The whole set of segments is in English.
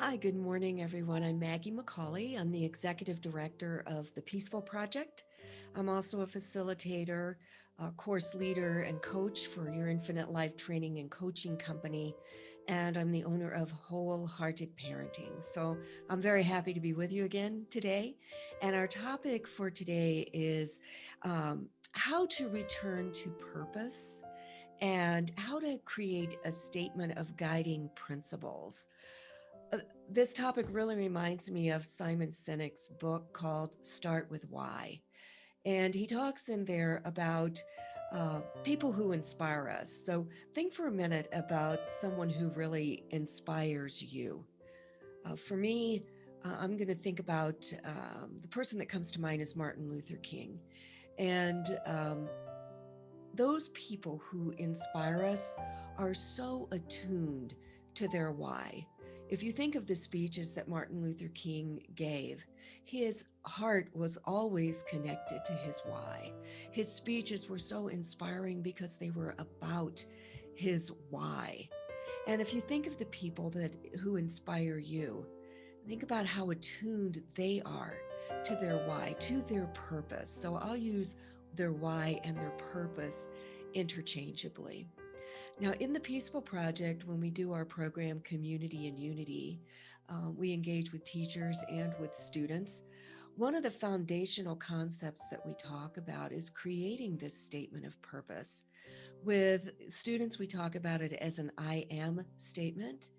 Hi, good morning, everyone. I'm Maggie McCauley. I'm the executive director of the Peaceful Project. I'm also a facilitator, a course leader, and coach for Your Infinite Life Training and Coaching Company. And I'm the owner of Wholehearted Parenting. So I'm very happy to be with you again today. And our topic for today is how to return to purpose and how to create a statement of guiding principles. Uh, this topic really reminds me of Simon Sinek's book called Start with Why. And he talks in there about people who inspire us. So think for a minute about someone who really inspires you. For me, I'm going to think about the person that comes to mind is Martin Luther King. And those people who inspire us are so attuned to their why. If you think of the speeches that Martin Luther King gave, his heart was always connected to his why. His speeches were so inspiring because they were about his why. And if you think of the people that who inspire you, think about how attuned they are to their why, to their purpose. So I'll use their why and their purpose interchangeably. Now, in the Peaceful Project, when we do our program Community and Unity, we engage with teachers and with students. One of the foundational concepts that we talk about is creating this statement of purpose. With students, we talk about it as an I am statement.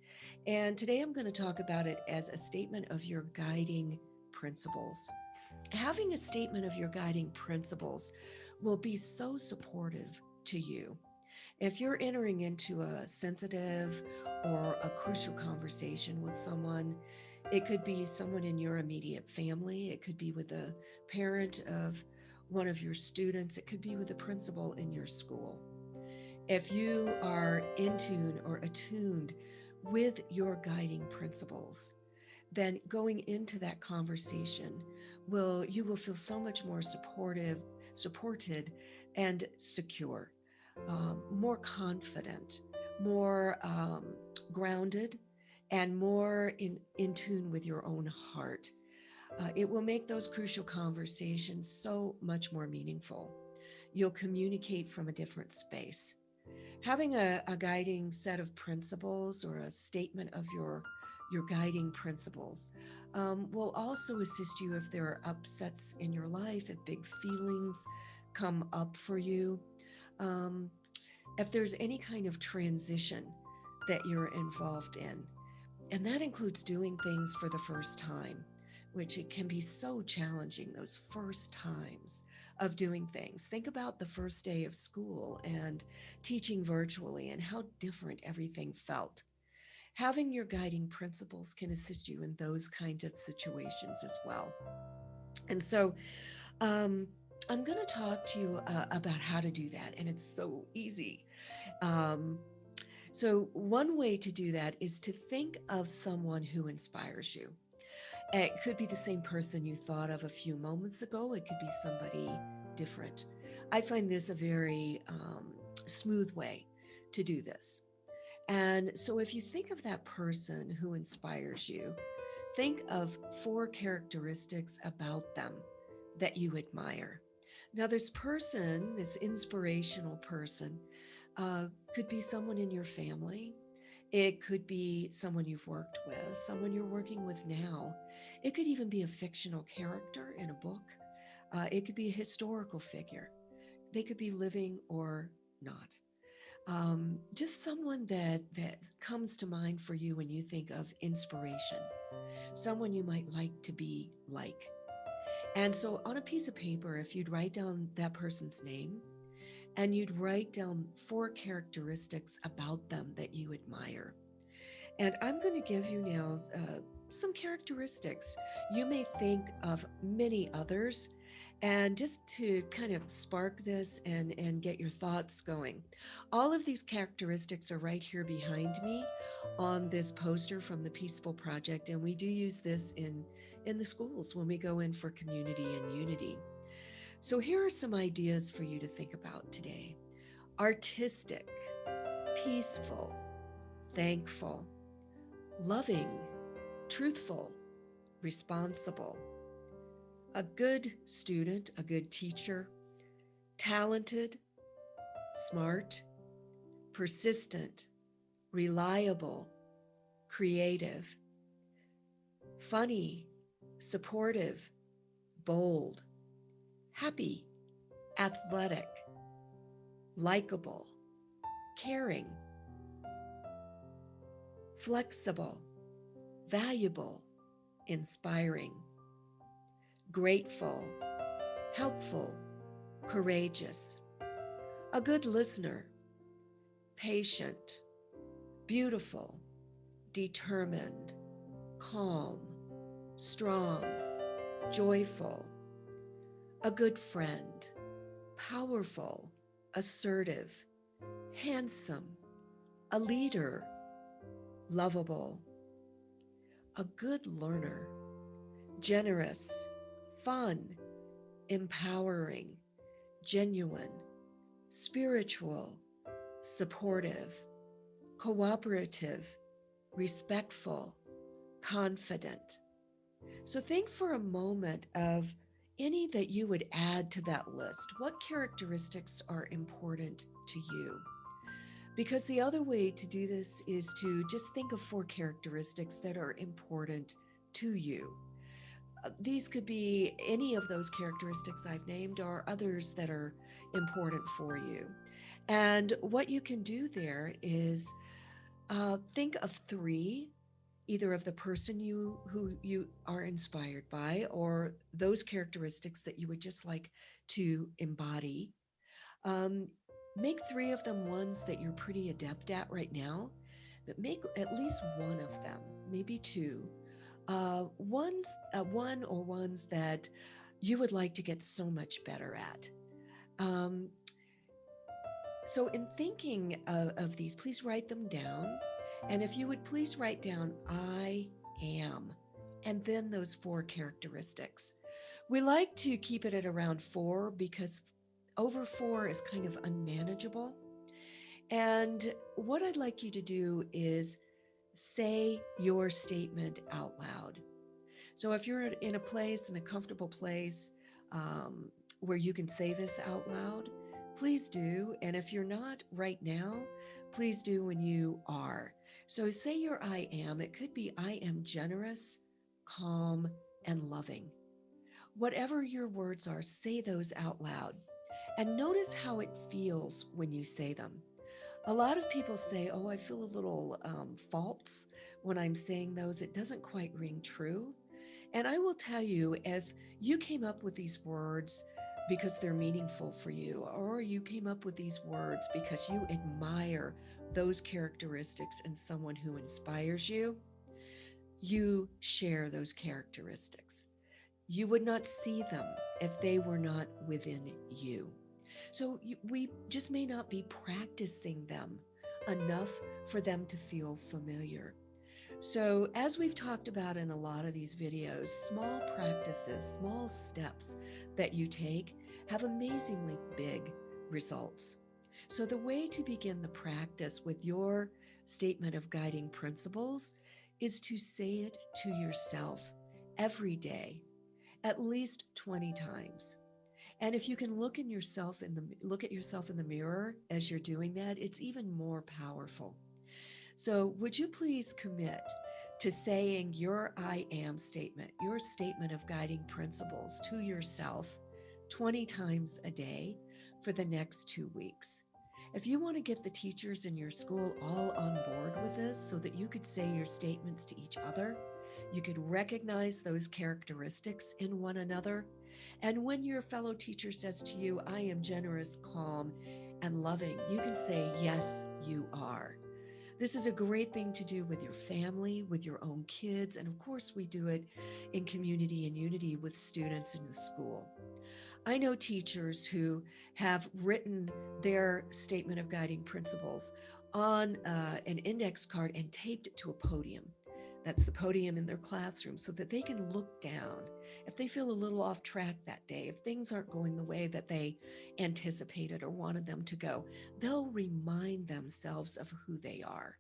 And today I'm going to talk about it as a statement of your guiding principles. Having a statement of your guiding principles will be so supportive to you. If you're entering into a sensitive or a crucial conversation with someone, it could be someone in your immediate family, it could be with a parent of one of your students, it could be with a principal in your school. If you are in tune or attuned with your guiding principles, then going into that conversation you will feel so much more supported and secure, more confident, more grounded, and more in tune with your own heart. It will make those crucial conversations so much more meaningful. You'll communicate from a different space. Having a guiding set of principles or a statement of your guiding principles will also assist you if there are upsets in your life, if big feelings come up for you, um, if there's any kind of transition that you're involved in. And that includes doing things for the first time, which it can be so challenging, those first times of doing things. Think about the first day of school and teaching virtually and how different everything felt. Having your guiding principles can assist you in those kinds of situations as well. And so, um, I'm going to talk to you about how to do that, and it's so easy. Um, so, one way to do that is to think of someone who inspires you. It could be the same person you thought of a few moments ago, it could be somebody different. I find this a very smooth way to do this. And so, if you think of that person who inspires you, think of 4 characteristics about them that you admire. Now, this inspirational person, could be someone in your family. It could be someone you've worked with, someone you're working with now. It could even be a fictional character in a book. It could be a historical figure. They could be living or not. Just someone that comes to mind for you when you think of inspiration, someone you might like to be like. And so on a piece of paper, if you'd write down that person's name and you'd write down 4 characteristics about them that you admire. And I'm going to give you now some characteristics. You may think of many others. And just to kind of spark this and get your thoughts going, all of these characteristics are right here behind me on this poster from the Peaceful Project. And we do use this in the schools when we go in for community and unity. So here are some ideas for you to think about today: artistic, peaceful, thankful, loving, truthful, responsible, a good student, a good teacher, talented, smart, persistent, reliable, creative, funny, supportive, bold, happy, athletic, likable, caring, flexible, valuable, inspiring, grateful, helpful, courageous, a good listener, patient, beautiful, determined, calm, strong, joyful, a good friend, powerful, assertive, handsome, a leader, lovable, a good learner, generous, fun, empowering, genuine, spiritual, supportive, cooperative, respectful, confident. So think for a moment of any that you would add to that list. What characteristics are important to you? Because the other way to do this is to just think of 4 characteristics that are important to you. These could be any of those characteristics I've named or others that are important for you. And what you can do there is think of 3, either of the person who you are inspired by or those characteristics that you would just like to embody. um, Make 3 of them ones that you're pretty adept at right now, but make at least one of them, maybe 2 one or ones that you would like to get so much better at. um, so in thinking of these, please write them down. And if you would please write down I am, and then those 4 characteristics. We like to keep it at around 4 because over 4 is kind of unmanageable. And what I'd like you to do is say your statement out loud. So if you're in a place, in a comfortable place, where you can say this out loud, please do. And if you're not right now, please do when you are. So say your I am. It could be I am generous, calm, and loving. Whatever your words are, say those out loud. And notice how it feels when you say them. A lot of people say, oh, I feel a little false when I'm saying those. It doesn't quite ring true. And I will tell you, if you came up with these words because they're meaningful for you, or you came up with these words because you admire those characteristics in someone who inspires you, you share those characteristics. You would not see them if they were not within you. So we just may not be practicing them enough for them to feel familiar. So, as we've talked about in a lot of these videos, small practices, small steps that you take have amazingly big results. So, the way to begin the practice with your statement of guiding principles is to say it to yourself every day, at least 20 times. And if you can look at yourself in the mirror as you're doing that, it's even more powerful. So, would you please commit to saying your I am statement, your statement of guiding principles to yourself 20 times a day for the next 2 weeks? If you want to get the teachers in your school all on board with this so that you could say your statements to each other, you could recognize those characteristics in one another. And when your fellow teacher says to you, I am generous, calm, and loving, you can say, yes, you are. This is a great thing to do with your family, with your own kids, and of course, we do it in community and unity with students in the school. I know teachers who have written their statement of guiding principles on an index card and taped it to a podium. That's the podium in their classroom so that they can look down. If they feel a little off track that day, if things aren't going the way that they anticipated or wanted them to go, they'll remind themselves of who they are.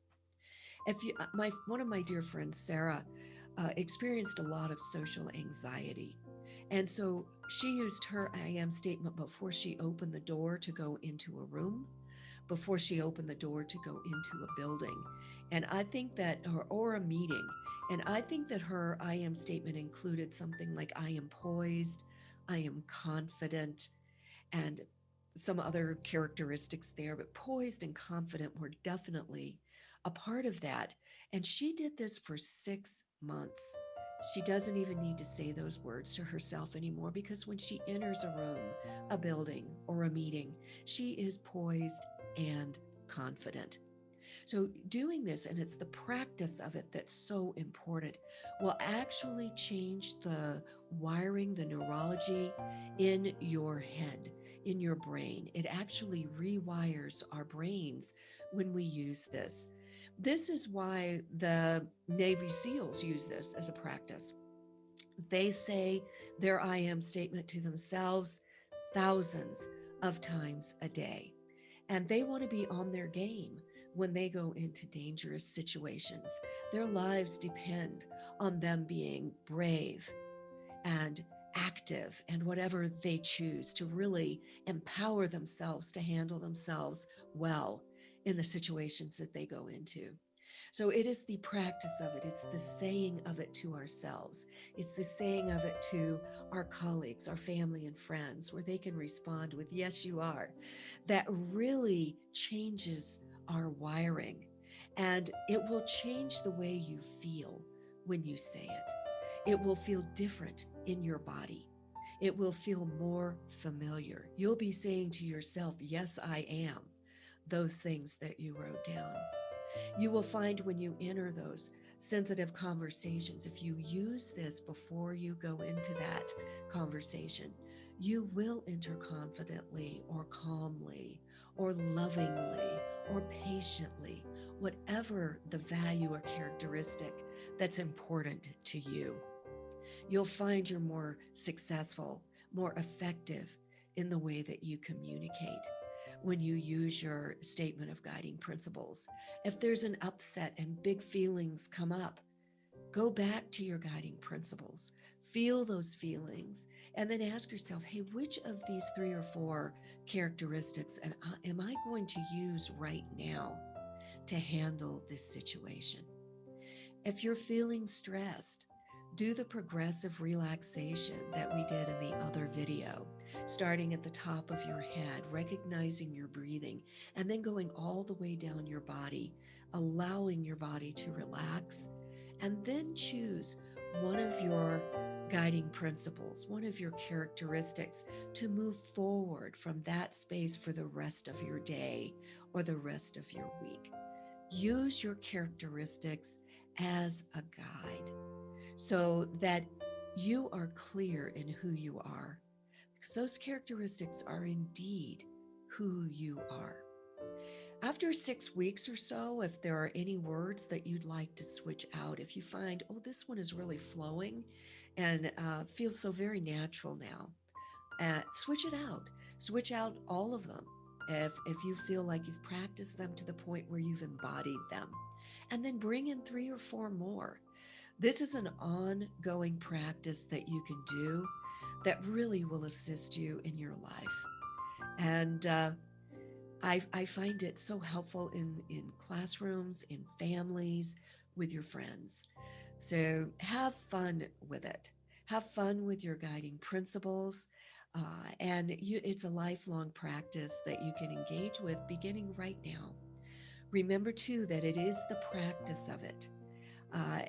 If you, my one of my dear friends, Sarah, experienced a lot of social anxiety. And so she used her I am statement before she opened the door to go into a room, before she opened the door to go into a building. And I think that, or a meeting. And I think that her I am statement included something like I am poised, I am confident, and some other characteristics there, but poised and confident were definitely a part of that. And she did this for 6 months. She doesn't even need to say those words to herself anymore because when she enters a room, a building, or a meeting, she is poised and confident. So, doing this, and it's the practice of it that's so important, will actually change the wiring, the neurology in your head, in your brain. It actually rewires our brains when we use this. This is why the Navy SEALs use this as a practice. They say their I am statement to themselves thousands of times a day. And they want to be on their game when they go into dangerous situations. Their lives depend on them being brave and active and whatever they choose to really empower themselves to handle themselves well in the situations that they go into. So it is the practice of it. It's the saying of it to ourselves. It's the saying of it to our colleagues, our family and friends, where they can respond with, yes, you are. That really changes our wiring. And it will change the way you feel when you say it. It will feel different in your body. It will feel more familiar. You'll be saying to yourself, yes, I am, those things that you wrote down. You will find when you enter those sensitive conversations, if you use this before you go into that conversation, you will enter confidently or calmly or lovingly or patiently, whatever the value or characteristic that's important to you. You'll find you're more successful, more effective in the way that you communicate when you use your statement of guiding principles. If there's an upset and big feelings come up, go back to your guiding principles. Feel those feelings and then ask yourself, hey, which of these 3 or 4 characteristics am I going to use right now to handle this situation? If you're feeling stressed, do the progressive relaxation that we did in the other video, starting at the top of your head, recognizing your breathing, and then going all the way down your body, allowing your body to relax, and then choose one of your guiding principles, one of your characteristics to move forward from that space for the rest of your day or the rest of your week. Use your characteristics as a guide so that you are clear in who you are, because those characteristics are indeed who you are. After 6 weeks or so, if there are any words that you'd like to switch out, if you find, oh, this one is really flowing and feels so very natural now, switch it out. Switch out all of them if you feel like you've practiced them to the point where you've embodied them. And then bring in 3 or 4 more. This is an ongoing practice that you can do that really will assist you in your life. And I find it so helpful in classrooms, in families, with your friends. So have fun with it. Have fun with your guiding principles. It's a lifelong practice that you can engage with beginning right now. Remember, too, that it is the practice of it.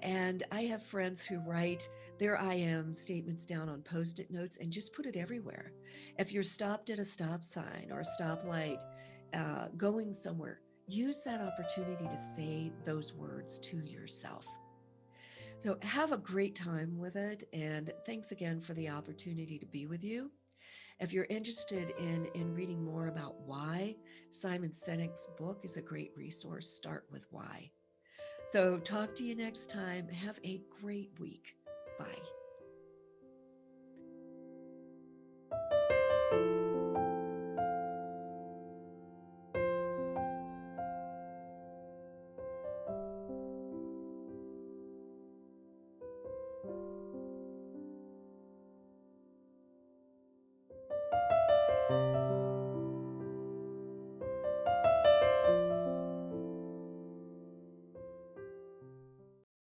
And I have friends who write their I am statements down on Post-it notes and just put it everywhere. If you're stopped at a stop sign or a stoplight, going somewhere, use that opportunity to say those words to yourself. So have a great time with it. And thanks again for the opportunity to be with you. If you're interested in reading more about why, Simon Sinek's book is a great resource. Start with why. So talk to you next time. Have a great week. Bye.